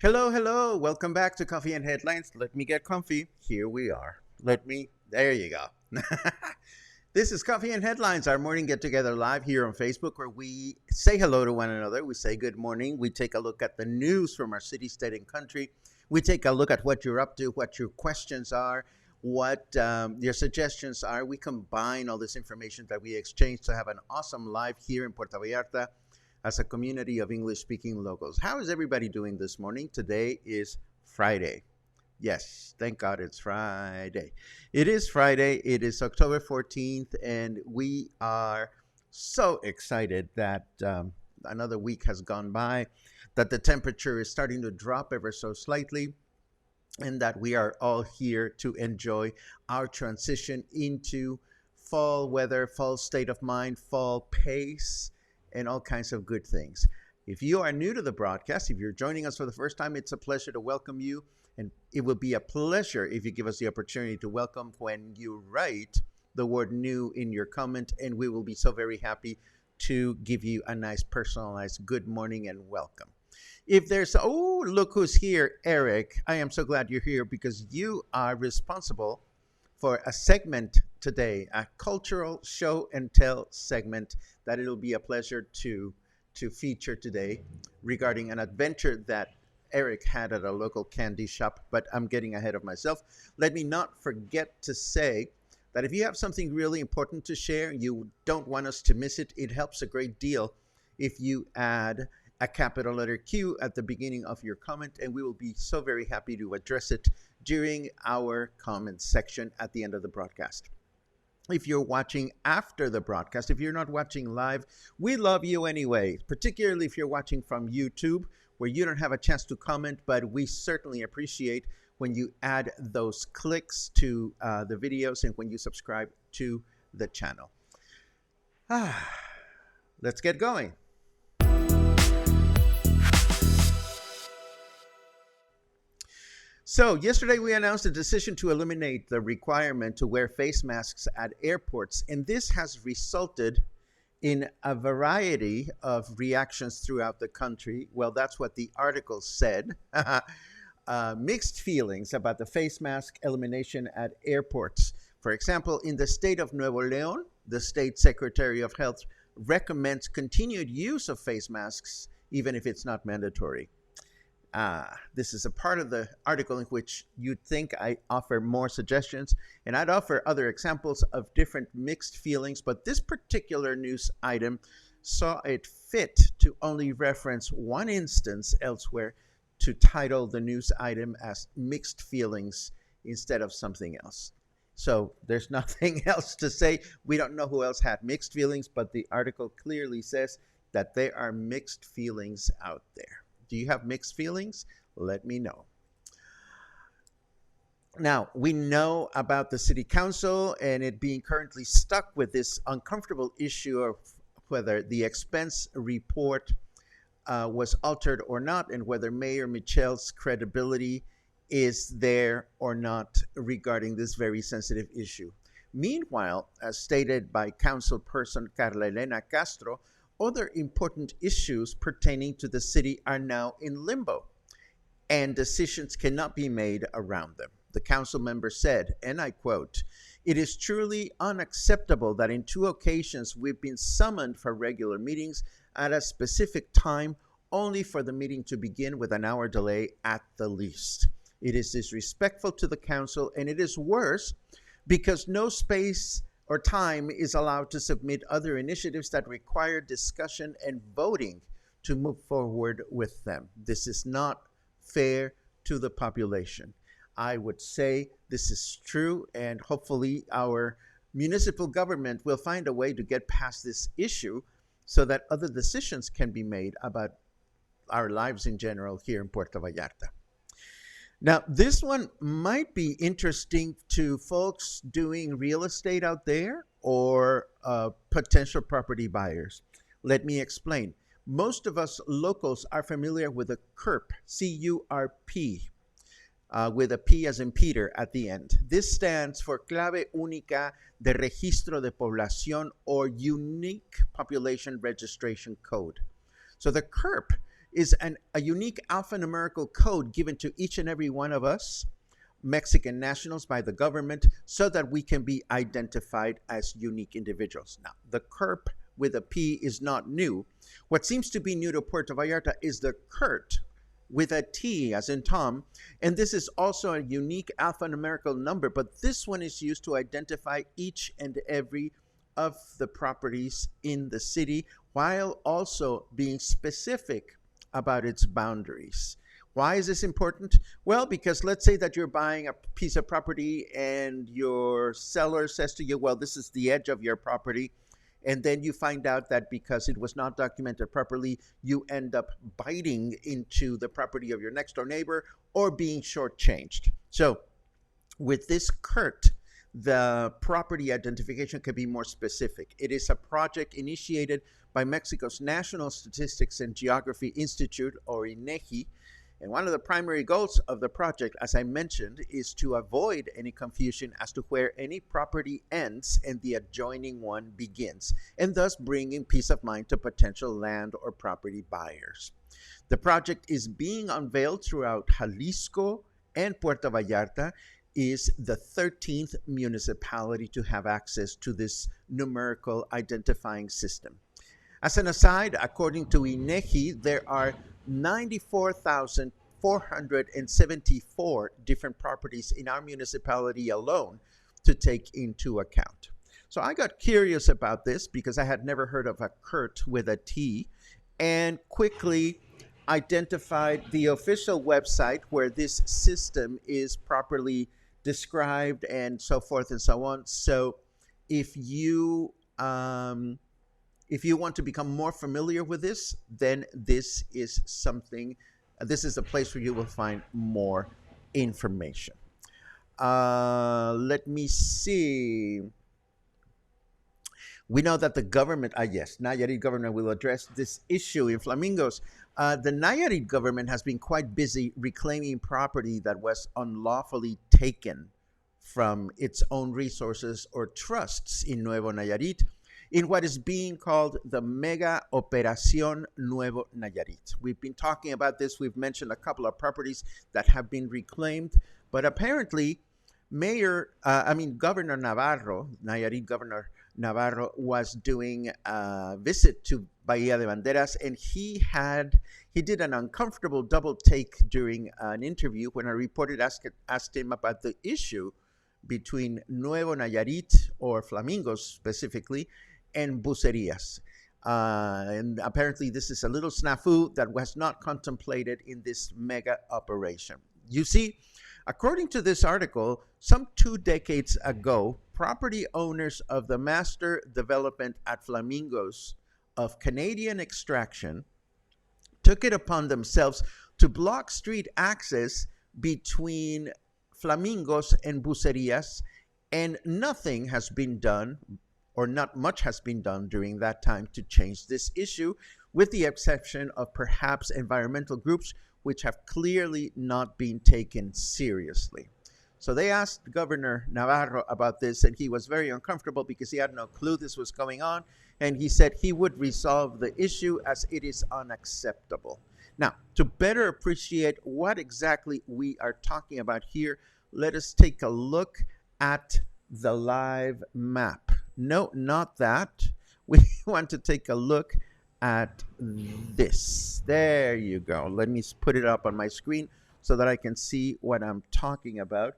Hello, hello. Welcome back to Coffee and Headlines. Let me get comfy. Here we are. There you go. This is Coffee and Headlines, our morning get together live here on Facebook where we say hello to one another. We say good morning. We take a look at the news from our city, state, and country. We take a look at what you're up to, what your questions are, what your suggestions are. We combine all this information that we exchange to have an awesome live here in Puerto Vallarta as a community of English-speaking locals. How is everybody doing this morning? Today is Friday. Yes, thank God it's Friday. It is Friday. It is October 14th, and we are so excited that another week has gone by, that the temperature is starting to drop ever so slightly, and that we are all here to enjoy our transition into fall weather, fall state of mind, fall pace, and all kinds of good things. If you are new to the broadcast, if you're joining us for the first time, it's a pleasure to welcome you. And it will be a pleasure if you give us the opportunity to welcome when you write the word new in your comment. And we will be so very happy to give you a nice personalized good morning and welcome. If there's, oh, look who's here, Eric. I am so glad you're here because you are responsible for a segment today, a cultural show and tell segment that it'll be a pleasure to feature today regarding an adventure that Eric had at a local candy shop, but I'm getting ahead of myself. Let me not forget to say that if you have something really important to share, you don't want us to miss it, it helps a great deal if you add a capital letter Q at the beginning of your comment, and we will be so very happy to address it during our comment section at the end of the broadcast. If you're watching after the broadcast, if you're not watching live, we love you anyway, particularly if you're watching from YouTube, where you don't have a chance to comment, but we certainly appreciate when you add those clicks to the videos and when you subscribe to the channel. Let's get going. So yesterday we announced a decision to eliminate the requirement to wear face masks at airports, and this has resulted in a variety of reactions throughout the country. Well, that's what the article said. Mixed feelings about the face mask elimination at airports. For example, in the state of Nuevo León, the state secretary of health recommends continued use of face masks, even if it's not mandatory. This is a part of the article in which you'd think I offer more suggestions, and I'd offer other examples of different mixed feelings, but this particular news item saw it fit to only reference one instance elsewhere to title the news item as mixed feelings instead of something else. So there's nothing else to say. We don't know who else had mixed feelings, but the article clearly says that there are mixed feelings out there. Do you have mixed feelings? Let me know. Now, we know about the city council and it being currently stuck with this uncomfortable issue of whether the expense report was altered or not, and whether Mayor Michel's credibility is there or not regarding this very sensitive issue. Meanwhile, as stated by councilperson Carla Elena Castro, other important issues pertaining to the city are now in limbo, and decisions cannot be made around them. The council member said, and I quote, "It is truly unacceptable that in 2 occasions we've been summoned for regular meetings at a specific time only for the meeting to begin with an hour delay at the least. It is disrespectful to the council, and it is worse because no space or time is allowed to submit other initiatives that require discussion and voting to move forward with them. This is not fair to the population." I would say this is true, and hopefully our municipal government will find a way to get past this issue so that other decisions can be made about our lives in general here in Puerto Vallarta. Now, this one might be interesting to folks doing real estate out there or potential property buyers. Let me explain. Most of us locals are familiar with the CURP, C-U-R-P, with a P as in Peter at the end. This stands for Clave Única de Registro de Población, or Unique Population Registration Code. So the CURP is a unique alphanumerical code given to each and every one of us, Mexican nationals, by the government so that we can be identified as unique individuals. Now, the CURP with a P is not new. What seems to be new to Puerto Vallarta is the CURT with a T as in Tom, and this is also a unique alphanumerical number, but this one is used to identify each and every of the properties in the city while also being specific about its boundaries. Why is this important? Well, because let's say that you're buying a piece of property and your seller says to you, well, this is the edge of your property. And then you find out that because it was not documented properly, you end up biting into the property of your next door neighbor or being shortchanged. So with this CURT, the property identification can be more specific. It is a project initiated by Mexico's National Statistics and Geography Institute, or INEGI, and one of the primary goals of the project, as I mentioned, is to avoid any confusion as to where any property ends and the adjoining one begins, and thus bringing peace of mind to potential land or property buyers. The project is being unveiled throughout Jalisco, and Puerto Vallarta is the 13th municipality to have access to this numerical identifying system. As an aside, according to INEGI, there are 94,474 different properties in our municipality alone to take into account. So I got curious about this because I had never heard of a CURT with a T, and quickly identified the official website where this system is properly described and so forth and so on. So if you want to become more familiar with this, then this is a place where you will find more information. Let me see. We know that the government, Nayarit government will address this issue in Flamingos. The Nayarit government has been quite busy reclaiming property that was unlawfully taken from its own resources or trusts in Nuevo Nayarit, in what is being called the Mega Operación Nuevo Nayarit. We've been talking about this. We've mentioned a couple of properties that have been reclaimed, but apparently Governor Navarro, Nayarit Governor Navarro, was doing a visit to Bahía de Banderas, and he did an uncomfortable double take during an interview when a reporter asked him about the issue between Nuevo Nayarit, or Flamingos specifically, and bucerias. And apparently this is a little snafu that was not contemplated in this mega operation. You see, according to this article, some 2 decades ago, property owners of the master development at Flamingos of Canadian extraction took it upon themselves to block street access between Flamingos and bucerias, and nothing has been done, or not much has been done during that time to change this issue, with the exception of perhaps environmental groups which have clearly not been taken seriously. So they asked Governor Navarro about this, and he was very uncomfortable because he had no clue this was going on. And he said he would resolve the issue as it is unacceptable. Now, to better appreciate what exactly we are talking about here, let us take a look at the live map. No, not that. We want to take a look at this. There you go. Let me put it up on my screen so that I can see what I'm talking about.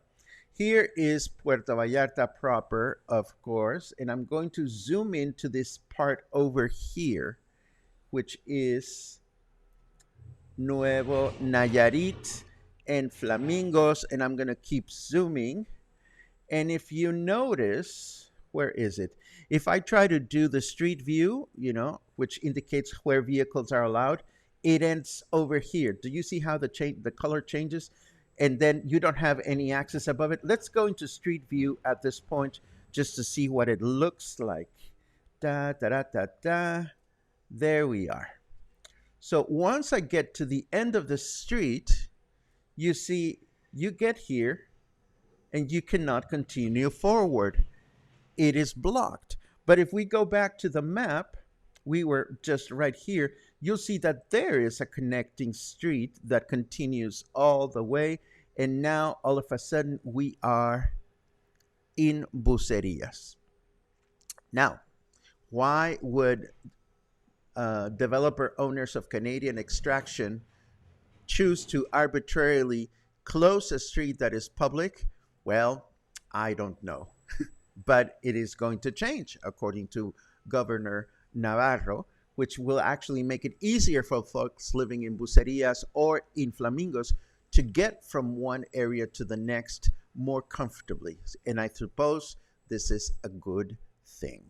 Here is Puerto Vallarta proper, of course, and I'm going to zoom into this part over here, which is Nuevo Nayarit and Flamingos, and I'm going to keep zooming. And if you notice, where is it? If I try to do the street view, which indicates where vehicles are allowed, it ends over here. Do you see how the color changes? And then you don't have any access above it. Let's go into street view at this point just to see what it looks like. Da, da, da, da, da. There we are. So once I get to the end of the street, you see, you get here and you cannot continue forward. It is blocked. But if we go back to the map, we were just right here, you'll see that there is a connecting street that continues all the way. And now, all of a sudden, we are in Bucerias. Now, why would developer owners of Canadian extraction choose to arbitrarily close a street that is public? Well, I don't know. But it is going to change, according to Governor Navarro, which will actually make it easier for folks living in Bucerias or in Flamingos to get from one area to the next more comfortably. And I suppose this is a good thing.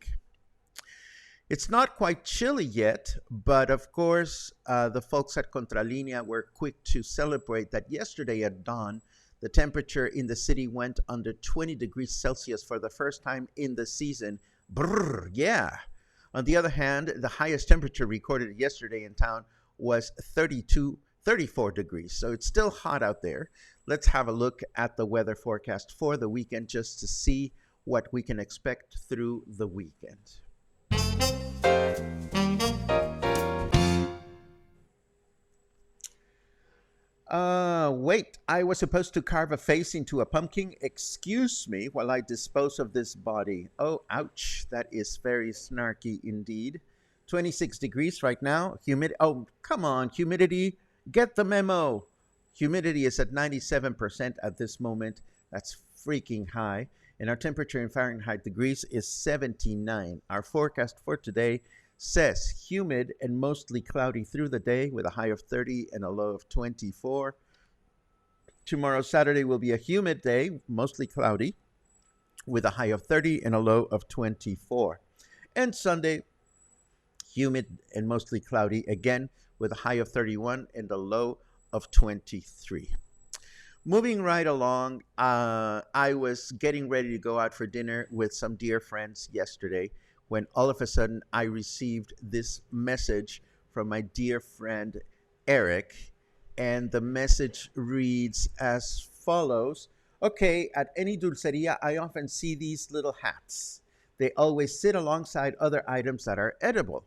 It's not quite chilly yet, but of course, the folks at Contralinea were quick to celebrate that yesterday at dawn, the temperature in the city went under 20 degrees Celsius for the first time in the season. Brrr, yeah. On the other hand, the highest temperature recorded yesterday in town was 34 degrees. So it's still hot out there. Let's have a look at the weather forecast for the weekend just to see what we can expect through the weekend. Wait, I was supposed to carve a face into a pumpkin. Excuse me while I dispose of this body. Oh, ouch. That is very snarky indeed. 26 degrees right now. Oh, come on, humidity. Get the memo. Humidity is at 97% at this moment. That's freaking high. And our temperature in Fahrenheit degrees is 79. Our forecast for today says humid and mostly cloudy through the day with a high of 30 and a low of 24. Tomorrow, Saturday, will be a humid day, mostly cloudy, with a high of 30 and a low of 24. And Sunday, humid and mostly cloudy again, with a high of 31 and a low of 23. Moving right along, I was getting ready to go out for dinner with some dear friends yesterday when all of a sudden I received this message from my dear friend Eric. And the message reads as follows. Okay, at any dulceria, I often see these little hats. They always sit alongside other items that are edible.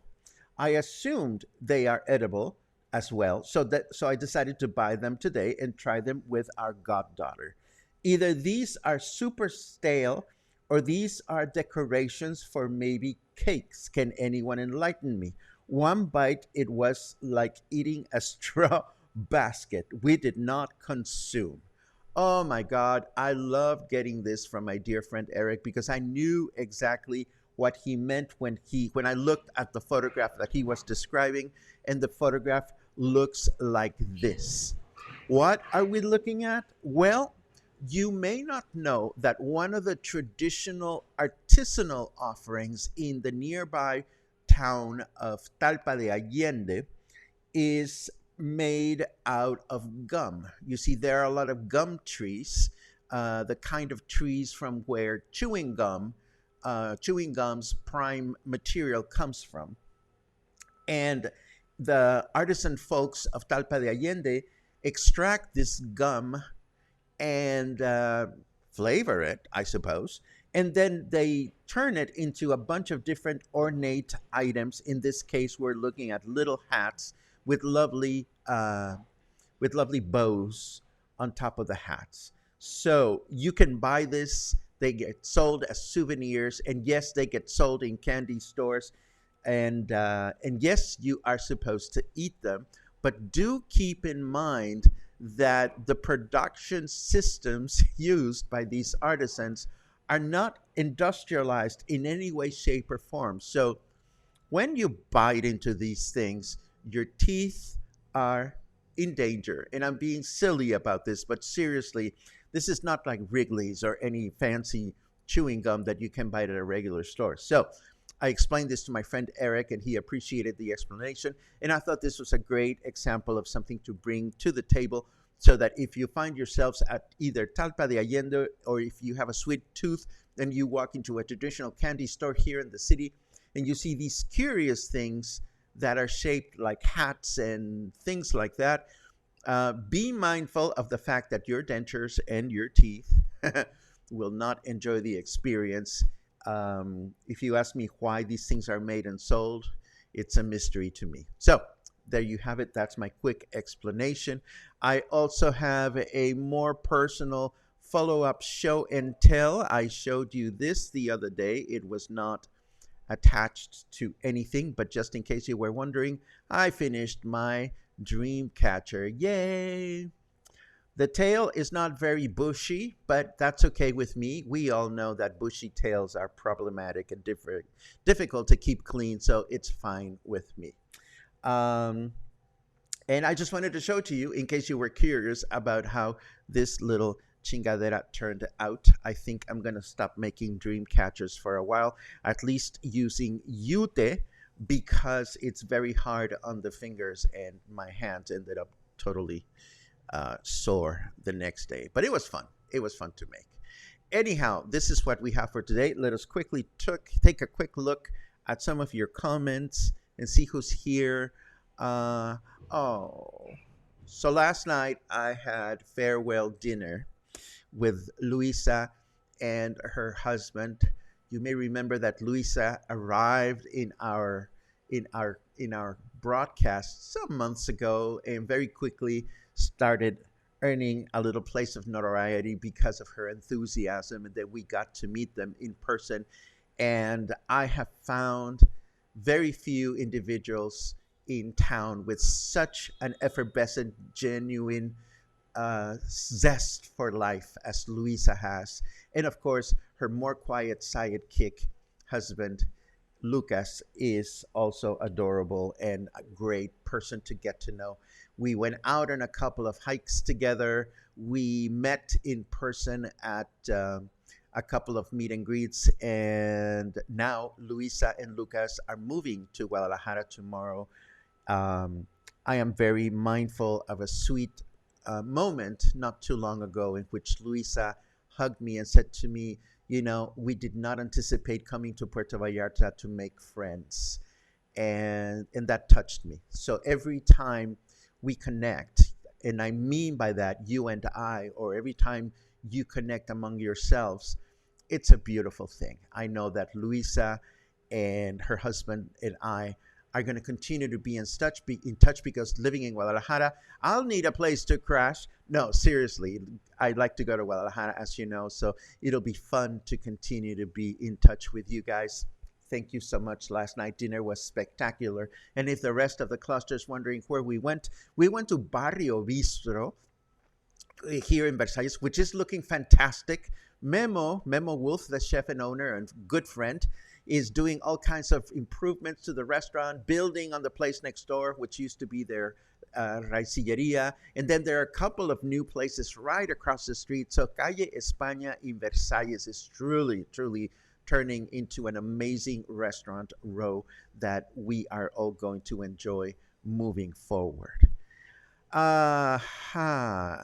I assumed they are edible as well, so I decided to buy them today and try them with our goddaughter. Either these are super stale or these are decorations for maybe cakes. Can anyone enlighten me? One bite, it was like eating a straw basket we did not consume. Oh my God, I love getting this from my dear friend Eric because I knew exactly what he meant when I looked at the photograph that he was describing, and the photograph looks like this. What are we looking at? Well, you may not know that one of the traditional artisanal offerings in the nearby town of Talpa de Allende is made out of gum. You see, there are a lot of gum trees, the kind of trees from where chewing gum's prime material comes from. And the artisan folks of Talpa de Allende extract this gum and flavor it, I suppose. And then they turn it into a bunch of different ornate items. In this case, we're looking at little hats with lovely bows on top of the hats. So you can buy this. They get sold as souvenirs, and yes, they get sold in candy stores, and yes, you are supposed to eat them. But do keep in mind that the production systems used by these artisans are not industrialized in any way, shape, or form. So when you bite into these things, your teeth are in danger. And I'm being silly about this, but seriously, this is not like Wrigley's or any fancy chewing gum that you can buy at a regular store. So I explained this to my friend Eric, and he appreciated the explanation. And I thought this was a great example of something to bring to the table so that if you find yourselves at either Talpa de Allende or if you have a sweet tooth and you walk into a traditional candy store here in the city and you see these curious things that are shaped like hats and things like that, be mindful of the fact that your dentures and your teeth will not enjoy the experience. If you ask me why these things are made and sold, it's a mystery to me. So there you have it. That's my quick explanation. I also have a more personal follow-up show and tell. I showed you this the other day. It was not attached to anything, but just in case you were wondering, I finished my dream catcher. Yay! The tail is not very bushy, but that's okay with me. We all know that bushy tails are problematic and difficult to keep clean, so it's fine with me. Um, and I just wanted to show to you, in case you were curious about how this little chingadera turned out. I think I'm going to stop making dream catchers for a while, at least using Yute, because it's very hard on the fingers, and my hands ended up totally sore the next day. But it was fun. It was fun to make. Anyhow, this is what we have for today. Let us quickly take a quick look at some of your comments and see who's here. Uh, oh, so last night I had farewell dinner with Luisa and her husband. You may remember that Luisa arrived in our broadcast some months ago and very quickly started earning a little place of notoriety because of her enthusiasm, and that we got to meet them in person. And I have found very few individuals in town with such an effervescent, genuine zest for life as Luisa has. And of course, her more quiet sidekick husband, Lucas, is also adorable and a great person to get to know. We went out on a couple of hikes together. We met in person at a couple of meet and greets. And now Luisa and Lucas are moving to Guadalajara tomorrow. Um, I am very mindful of a sweet moment not too long ago in which Luisa hugged me and said to me, you know, we did not anticipate coming to Puerto Vallarta to make friends. And that touched me. So every time we connect, and I mean by that you and I, or every time you connect among yourselves, it's a beautiful thing. I know that Luisa and her husband and I are going to continue to be in touch because living in Guadalajara, I'll need a place to crash. No, seriously, I'd like to go to Guadalajara, as you know, so it'll be fun to continue to be in touch with you guys. Thank you so much. Last night dinner was spectacular. And if the rest of the cluster is wondering where we went to Barrio Bistro here in Versailles, which is looking fantastic. Memo Wolf, the chef and owner and good friend, is doing all kinds of improvements to the restaurant, building on the place next door, which used to be their raicilleria. And then there are a couple of new places right across the street. So Calle España in Versailles is truly, truly turning into an amazing restaurant row that we are all going to enjoy moving forward. Uh-huh.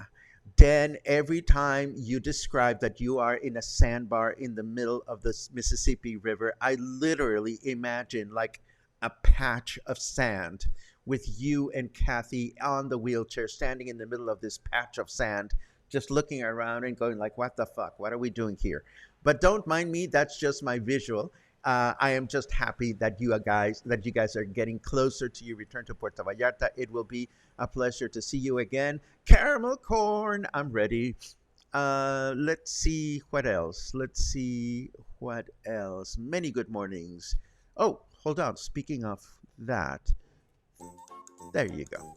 Dan, every time you describe that you are in a sandbar in the middle of the Mississippi River, I literally imagine like a patch of sand with you and Kathy on the wheelchair, standing in the middle of this patch of sand, just looking around and going like, what the fuck? What are we doing here? But don't mind me. That's just my visual. I am just happy that you guys are getting closer to your return to Puerto Vallarta. It will be a pleasure to see you again. Caramel corn, I'm ready. Let's see what else. Many good mornings. Oh, hold on. Speaking of that, there you go.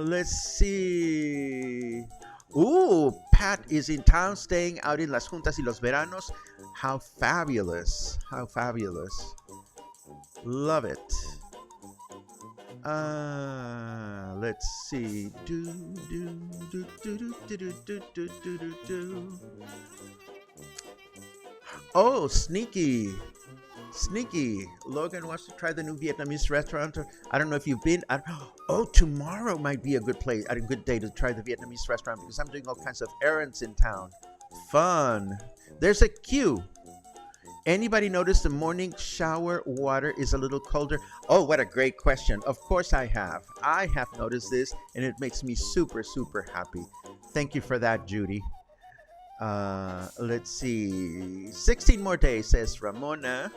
Let's see. Ooh, Pat is in town staying out in Las Juntas y los Veranos. How fabulous. How fabulous. Love it. Let's see. Oh, sneaky. Sneaky. Logan wants to try the new Vietnamese restaurant. I don't know if you've been. Oh, tomorrow might be a good day to try the Vietnamese restaurant because I'm doing all kinds of errands in town. Fun. There's a queue. Anybody notice the morning shower water is a little colder? Oh, what a great question. Of course I have. I have noticed this, and it makes me super, super happy. Thank you for that, Judy. Let's see. 16 more days, says Ramona.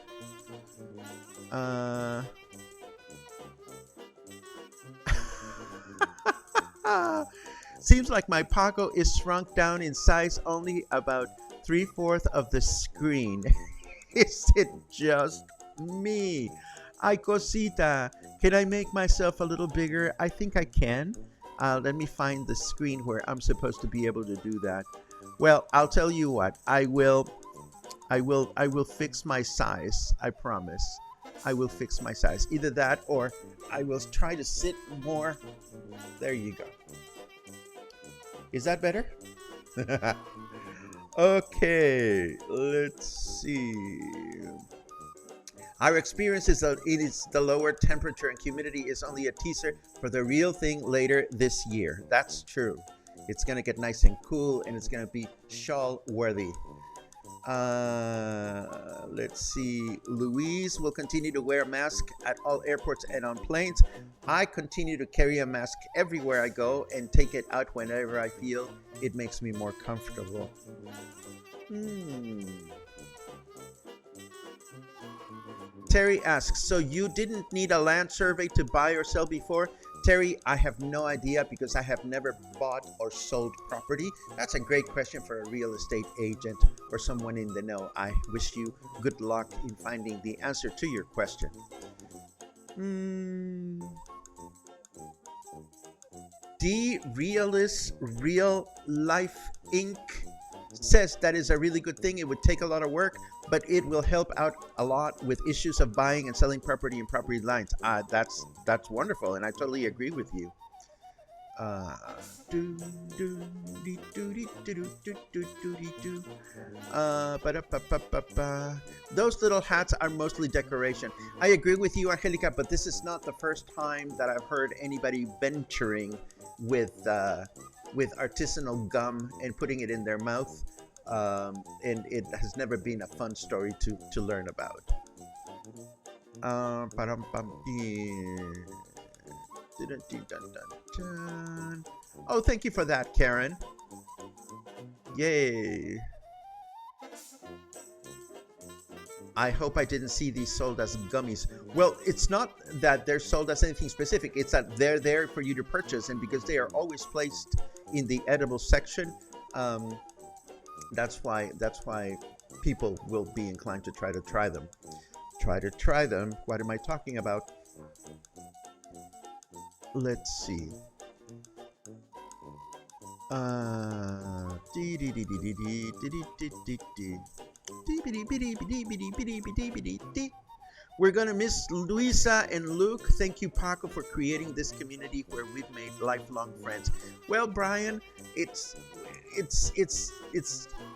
Seems like my Paco is shrunk down in size only about 3/4 of the screen. Is it just me? Ay, cosita. Can I make myself a little bigger? I think I can. Let me find the screen where I'm supposed to be able to do that. Well, I'll tell you what. I will fix my size. I promise. I will fix my size. Either that or I will try to sit more. There you go. Is that better? Okay, let's see. Our experience is that it is the lower temperature and humidity is only a teaser for the real thing later this year. That's true. It's going to get nice and cool, and it's going to be shawl worthy. Let's see. Louise will continue to wear a mask at all airports and on planes. I continue to carry a mask everywhere I go and take it out whenever I feel it makes me more comfortable. Terry asks, so you didn't need a land survey to buy or sell before? Terry, I have no idea because I have never bought or sold property. That's a great question for a real estate agent or someone in the know. I wish you good luck in finding the answer to your question. D Realist Real Life Inc. says that is a really good thing. It would take a lot of work, but it will help out a lot with issues of buying and selling property and property lines. That's wonderful, and I totally agree with you. Those little hats are mostly decoration. I agree with you, Angelica, but this is not the first time that I've heard anybody venturing with artisanal gum and putting it in their mouth, and it has never been a fun story to learn about. Oh, thank you for that, Karen. Yay. I hope I didn't see these sold as gummies. Well, it's not that they're sold as anything specific. It's that they're there for you to purchase, and because they are always placed in the edible section, that's why people will be inclined to try them. What am I talking about? Let's see. We're gonna miss Luisa and Luke. Thank you, Paco, for creating this community where we've made lifelong friends. Well, Brian, it's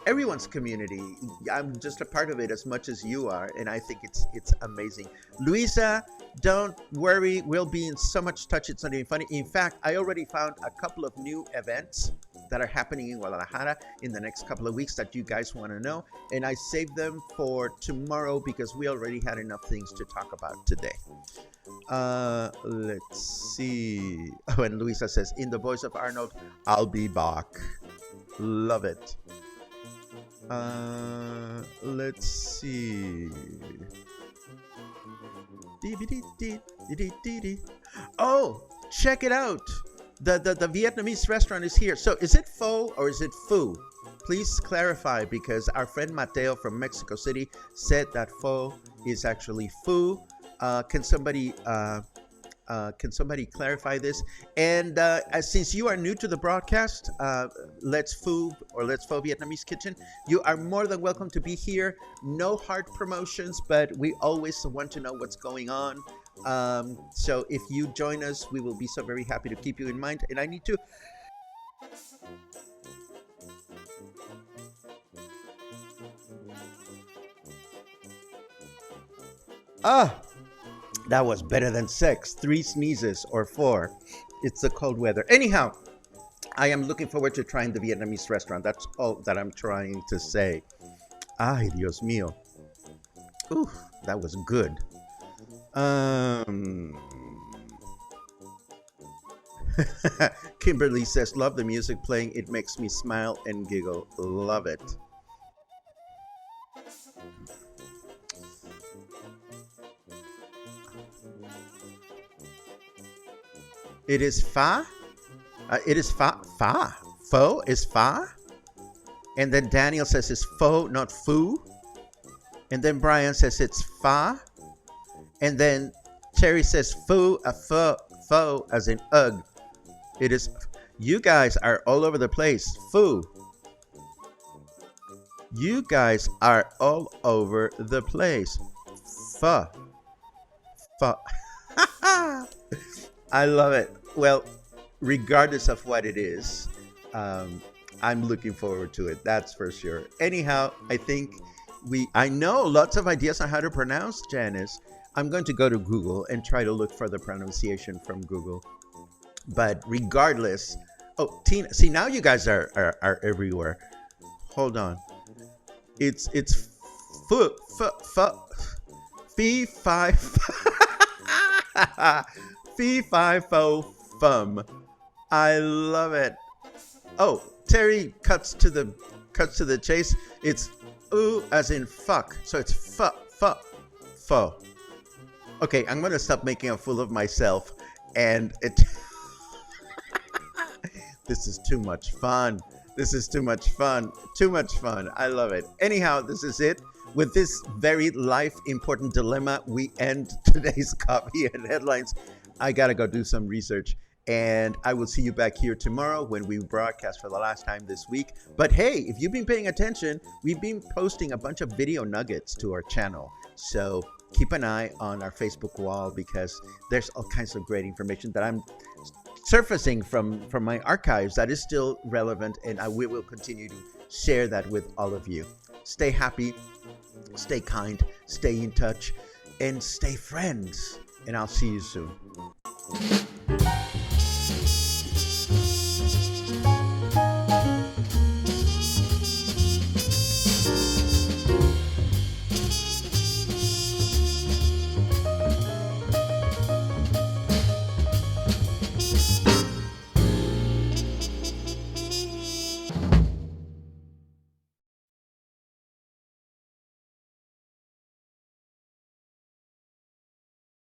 everyone's community. I'm just a part of it as much as you are, and I think it's amazing. Luisa, don't worry, we'll be in so much touch it's not even funny. In fact, I already found a couple of new events that are happening in Guadalajara in the next couple of weeks that you guys want to know. And I saved them for tomorrow because we already had enough things to talk about today. Let's see. Oh, and Luisa says, in the voice of Arnold, I'll be back. Love it. Let's see. Oh, check it out. The Vietnamese restaurant is here. So is it pho or is it pho? Please clarify, because our friend Mateo from Mexico City said that pho is actually pho. Can somebody clarify this? And since you are new to the broadcast, Let's Pho Vietnamese Kitchen, you are more than welcome to be here. No hard promotions, but we always want to know what's going on. So if you join us, we will be so very happy to keep you in mind. And I need to... That was better than 6. 3 sneezes or 4. It's the cold weather. Anyhow, I am looking forward to trying the Vietnamese restaurant. That's all that I'm trying to say. Ay, Dios mío. Ooh, that was good. Kimberly says, love the music playing. It makes me smile and giggle. Love it. It is fa. It is fa. Fa. Pho is fa. And then Daniel says it's pho, not foo. And then Brian says it's fa. And then Terry says foo, a fo, as in ugh. It is. You guys are all over the place. Foo. You guys are all over the place. Pho. Pho. I love it. Well, regardless of what it is, I'm looking forward to it. That's for sure. Anyhow, I think I know lots of ideas on how to pronounce Janice. I'm going to go to Google and try to look for the pronunciation from Google. But regardless, oh, Tina, see, now you guys are everywhere. Hold on. It's fee fi fee fi fo fum. I love it. Oh, Terry cuts to the chase. It's ooh as in fuck. So it's fo. Okay, I'm gonna stop making a fool of myself, and it. This is too much fun. This is too much fun. Too much fun. I love it. Anyhow, this is it. With this very life important dilemma, we end today's Coffee and Headlines. I gotta go do some research, and I will see you back here tomorrow when we broadcast for the last time this week. But hey, if you've been paying attention, we've been posting a bunch of video nuggets to our channel. So keep an eye on our Facebook wall, because there's all kinds of great information that I'm surfacing from my archives that is still relevant, and we will continue to share that with all of you. Stay happy, stay kind, stay in touch, and stay friends. And I'll see you soon.